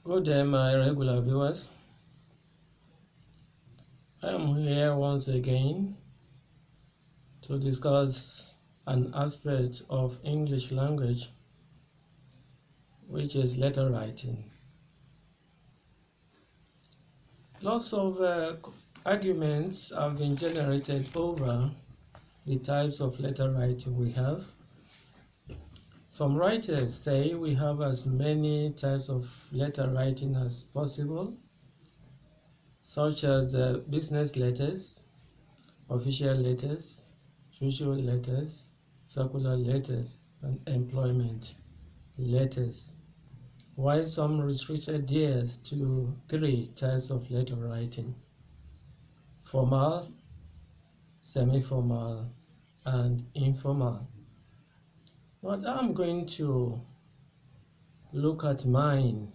Good day, my regular viewers. I am here once again to discuss an aspect of English language, which is letter writing. Lots of arguments have been generated over the types of letter writing we have. Some writers say we have as many types of letter writing as possible, such as business letters, official letters, social letters, circular letters, and employment letters, while some restricted theirs to 3 types of letter writing: formal, semi-formal, and informal. But I'm going to look at mine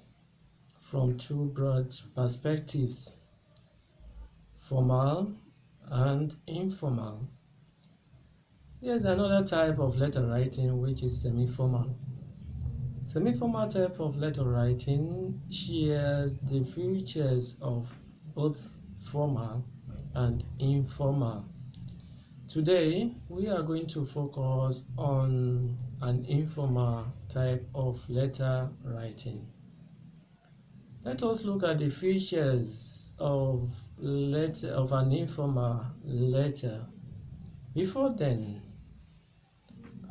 from 2 broad perspectives: formal and informal. There's another type of letter writing which is semi-formal. Semi-formal type of letter writing shares the features of both formal and informal. Today, we are going to focus on an informal type of letter writing. Let us look at the features of an informal letter. Before then,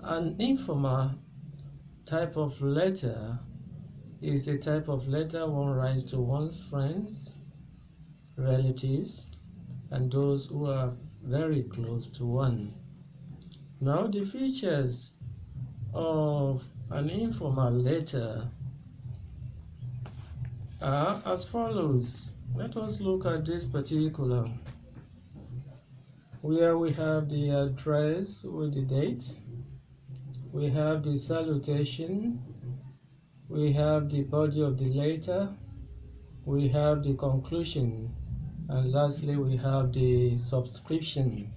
an informal type of letter is a type of letter one writes to one's friends, relatives, and those who are very close to one. Now, the features of an informal letter are as follows. Let us look at this particular, where we have the address with the date, we have the salutation, we have the body of the letter, we have the conclusion, and lastly we have the subscription.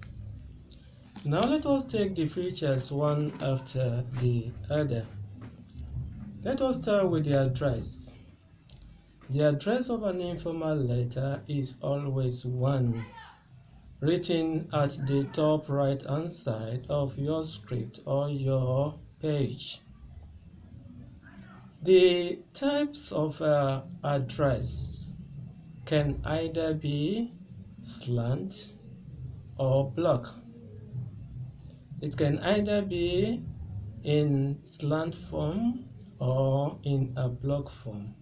Now let us take the features one after the other. Let us start with the address. The address of an informal letter is always 1, written at the top right hand side of your script or your page. The types of address can either be slant or block. It can either be in slant form or in a block form.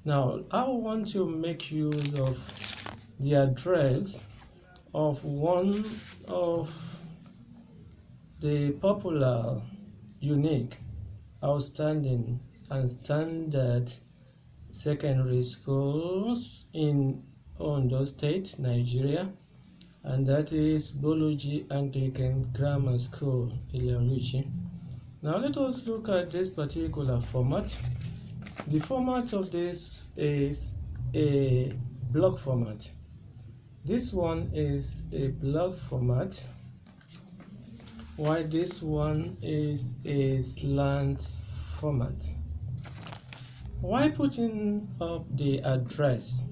Now, I want to make use of the address of one of the popular, unique, outstanding, and standard secondary schools in Ondo State, Nigeria, and that is Boluji Anglican Grammar School, Ileoluchi. Now let us look at this particular format. The format of this is a block format. This one is a block format, while this one is a slant format. While putting up the address,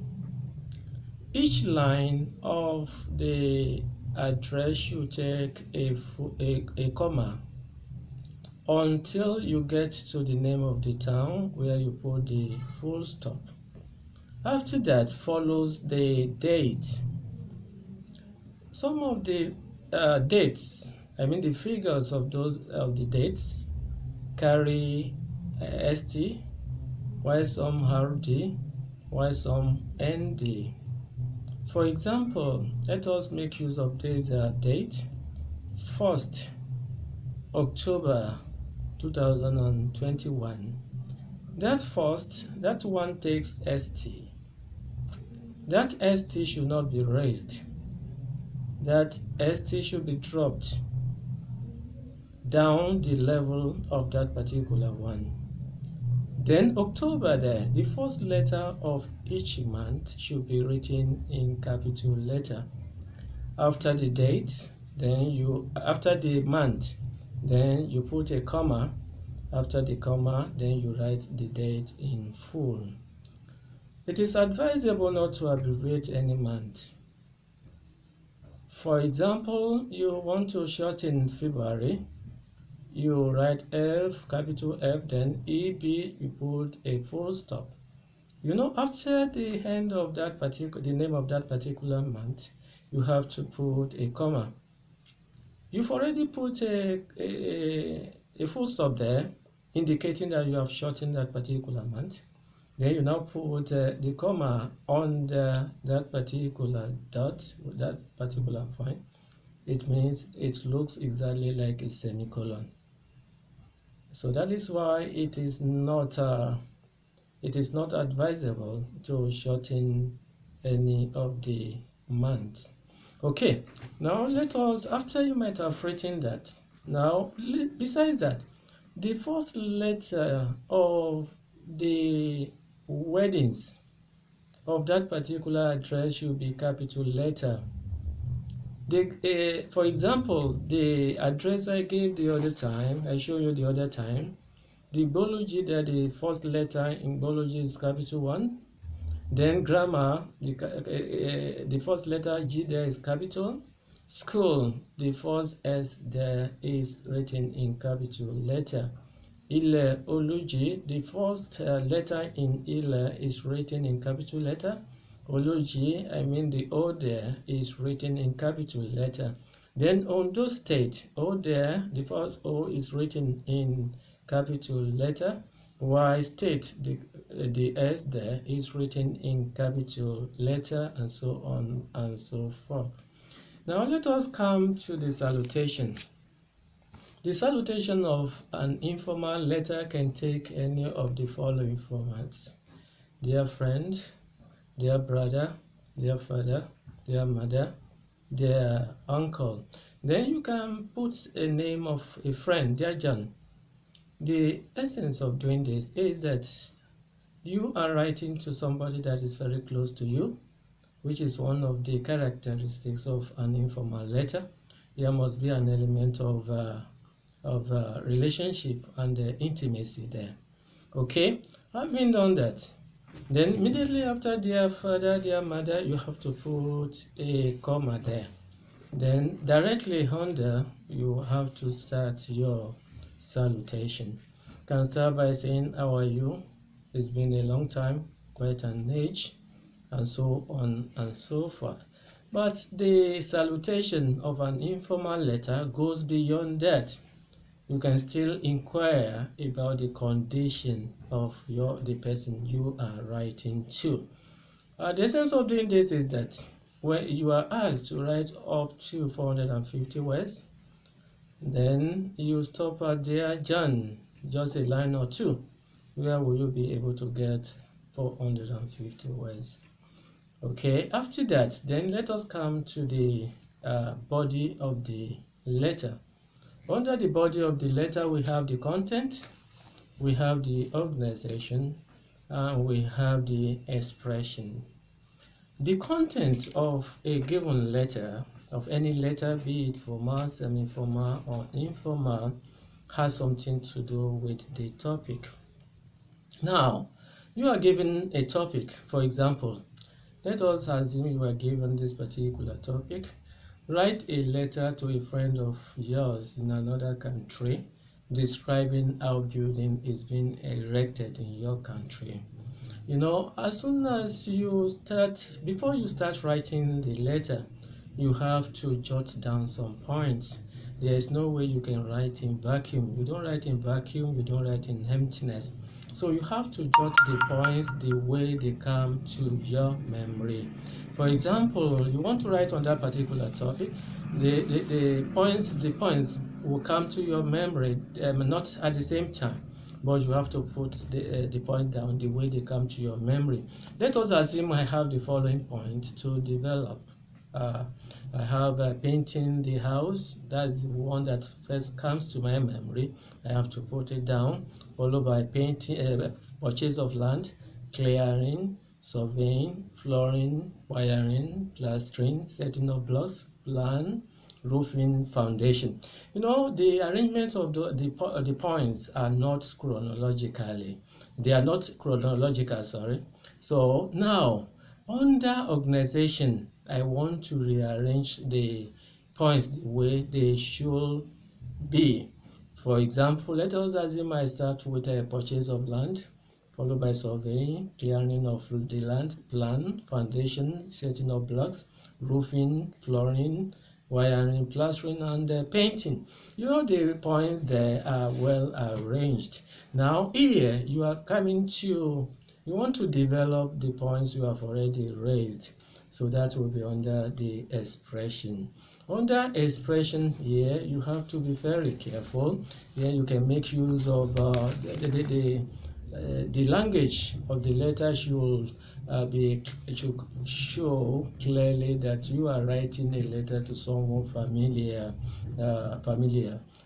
each line of the address should take a comma until you get to the name of the town, where you put the full stop. After that follows the date. Some of the dates, the figures of the dates carry ST, while some RD, while some ND. For example, let us make use of this date, 1st October 2021. That one takes ST. That ST should not be raised. That ST should be dropped down the level of that particular one. Then October there, the first letter of each month should be written in capital letter. After the date, after the month, then you put a comma. After the comma, then you write the date in full. It is advisable not to abbreviate any month. For example, you want to shorten February, you write F, capital F, then EB, you put a full stop. After the end of the name of that particular month, you have to put a comma. You've already put a full stop there, indicating that you have shortened that particular month. Then you now put the comma under that particular dot, that particular point. It means it looks exactly like a semicolon. So that is why it is not advisable to shorten any of the months. Okay, now let us, after you might have written that, now besides that, the first letter of the weddings of that particular address should be capital letter. For example, the address I gave the other time, I showed you the other time, the biology there, the first letter in biology is capital 1. Then grammar, the first letter G there is capital. School, the first S there is written in capital letter. Ile Oluji, the first letter in Ile is written in capital letter. Oluji, the O there is written in capital letter. Then Ondo State, O there, the first O is written in capital letter. Y State, the S there is written in capital letter, and so on and so forth. Now let us come to the salutation. The salutation of an informal letter can take any of the following formats: dear friend, dear brother, dear father, dear mother, dear uncle. Then you can put a name of a friend, dear John. The essence of doing this is that you are writing to somebody that is very close to you, which is one of the characteristics of an informal letter. There must be an element of relationship and intimacy there. Okay, having done that, then immediately after dear father, dear mother, you have to put a comma there. Then directly under, you have to start your salutation. You can start by saying, how are you? It's been a long time, quite an age, and so on and so forth. But the salutation of an informal letter goes beyond that. You can still inquire about the condition of the person you are writing to. The essence of doing this is that when you are asked to write up to 450 words, then you stop at dear John, just a line or two. Where will you be able to get 450 words? Okay, after that, then let us come to the body of the letter. Under the body of the letter, we have the content, we have the organization, and we have the expression. The content of a given letter, of any letter, be it formal, semi-formal, or informal, has something to do with the topic. Now, you are given a topic. For example, let us assume you are given this particular topic. Write a letter to a friend of yours in another country describing how building is being erected in your country. As soon as before you start writing the letter, you have to jot down some points. There is no way you can write in vacuum. You don't write in vacuum, you don't write in emptiness. So you have to jot the points the way they come to your memory. For example, you want to write on that particular topic, the points will come to your memory, not at the same time, but you have to put the points down the way they come to your memory. Let us assume I have the following point to develop. I have painting the house. That's the one that first comes to my memory. I have to put it down, followed by painting, purchase of land, clearing, surveying, flooring, wiring, plastering, setting of blocks, plan, roofing, foundation. The arrangement of the points are not chronologically. They are not chronological, sorry. So now, under organization, I want to rearrange the points the way they should be. For example, let us assume I start with a purchase of land, followed by surveying, clearing of the land, plan, foundation, setting of blocks, roofing, flooring, wiring, plastering, and painting. You know, the points there are well arranged. Now here you are coming to, you want to develop the points you have already raised. So that will be under the expression. Under expression here, you have to be very careful. Here you can make use of the language of the letter should should show clearly that you are writing a letter to someone familiar.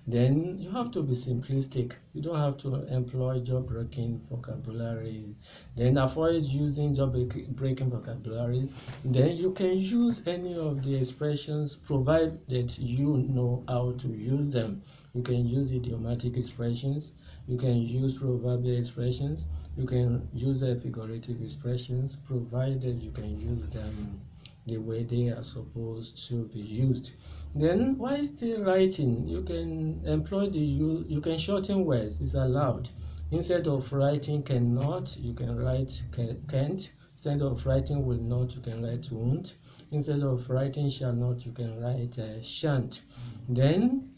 Then you have to be simplistic. You don't have to employ jaw-breaking vocabulary. Then avoid using jaw-breaking vocabulary. Then you can use any of the expressions provided you know how to use them. You can use idiomatic expressions. You can use proverbial expressions. You can use figurative expressions, provided you can use them the way they are supposed to be used. Then while still writing, you can employ you can shorten words. It's allowed. Instead of writing cannot, you can write can't. Instead of writing will not, you can write won't. Instead of writing shall not, you can write shan't. Then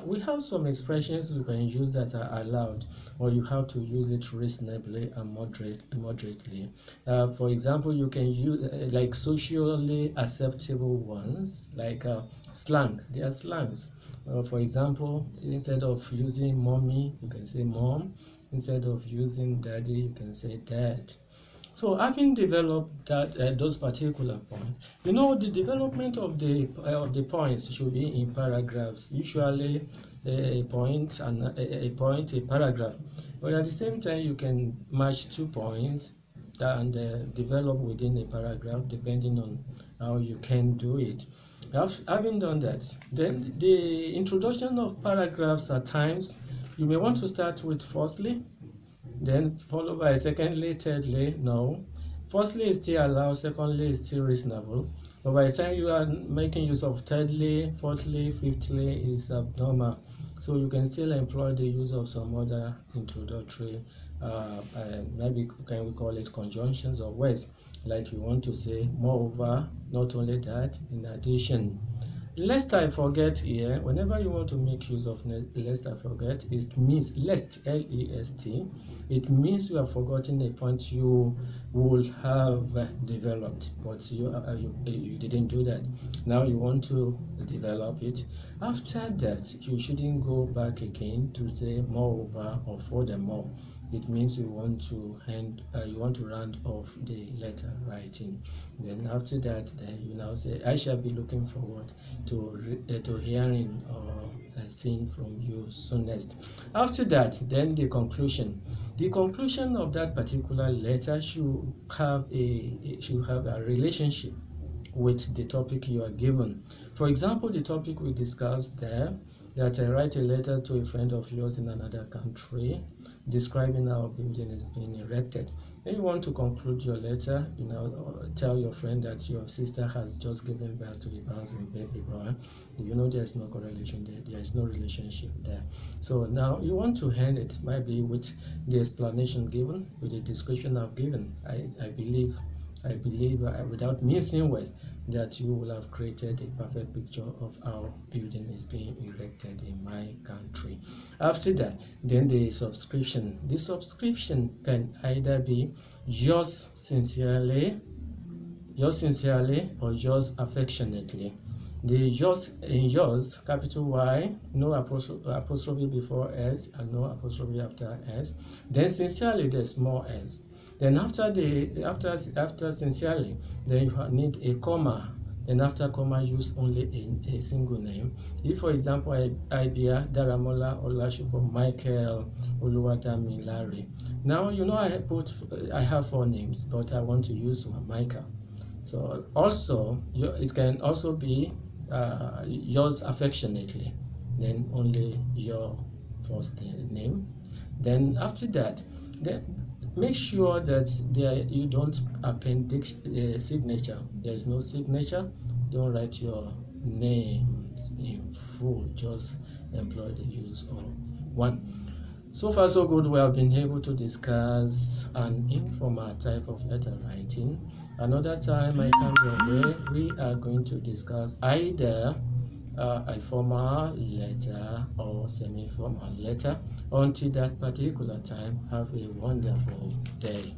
we have some expressions you can use that are allowed, or you have to use it reasonably and moderately. For example, you can use like socially acceptable ones, like slang. They are slangs. For example, instead of using mommy, you can say mom. Instead of using daddy, you can say dad. So having developed that those particular points, you know, the development of the points should be in paragraphs. Usually, a point and a paragraph. But at the same time, you can match 2 points and develop within a paragraph, depending on how you can do it. Having done that, then the introduction of paragraphs at times, you may want to start with firstly, then followed by secondly, thirdly. No. Firstly is still allowed, secondly is still reasonable. But by the time you are making use of thirdly, fourthly, fifthly is abnormal. So you can still employ the use of some other introductory, maybe can we call it conjunctions or words, like you want to say moreover, not only that, in addition. Lest I forget here, whenever you want to make use of lest I forget, it means lest, L-E-S-T, it means you have forgotten a point you would have developed, but you didn't do that. Now you want to develop it. After that, you shouldn't go back again to say moreover or furthermore. It means you want to round off the letter writing. Then after that, then you now say, I shall be looking forward to hearing or seeing from you soonest. After that, then the conclusion. The conclusion of that particular letter should have a relationship with the topic you are given. For example, the topic we discussed there, that I write a letter to a friend of yours in another country describing how a building is being erected. Then you want to conclude your letter, tell your friend that your sister has just given birth to a bouncing baby boy. There's no correlation there, there is no relationship there. So now you want to end it, maybe with the explanation given, with the description I've given. I believe without missing words, that you will have created a perfect picture of how building is being erected in my country. After that, then the subscription. The subscription can either be yours sincerely, or yours affectionately. The yours, capital Y, no apostrophe before S and no apostrophe after S. Then sincerely, there's small s. Then after sincerely, then you need a comma. Then after comma, use only a single name. If, for example, Ibia, Daramola, Olashubo, Michael, Oluwadami, Larry. Now, I have 4 names, but I want to use one, Michael. So also, it can also be yours affectionately. Then only your first name. Then after that, Make sure that you don't append signature. There is no signature. Don't write your names in full. Just employ the use of one. So far, so good. We have been able to discuss an informal type of letter writing. Another time I come your way, we are going to discuss either a formal letter or semi-formal letter. Until that particular time, have a wonderful day.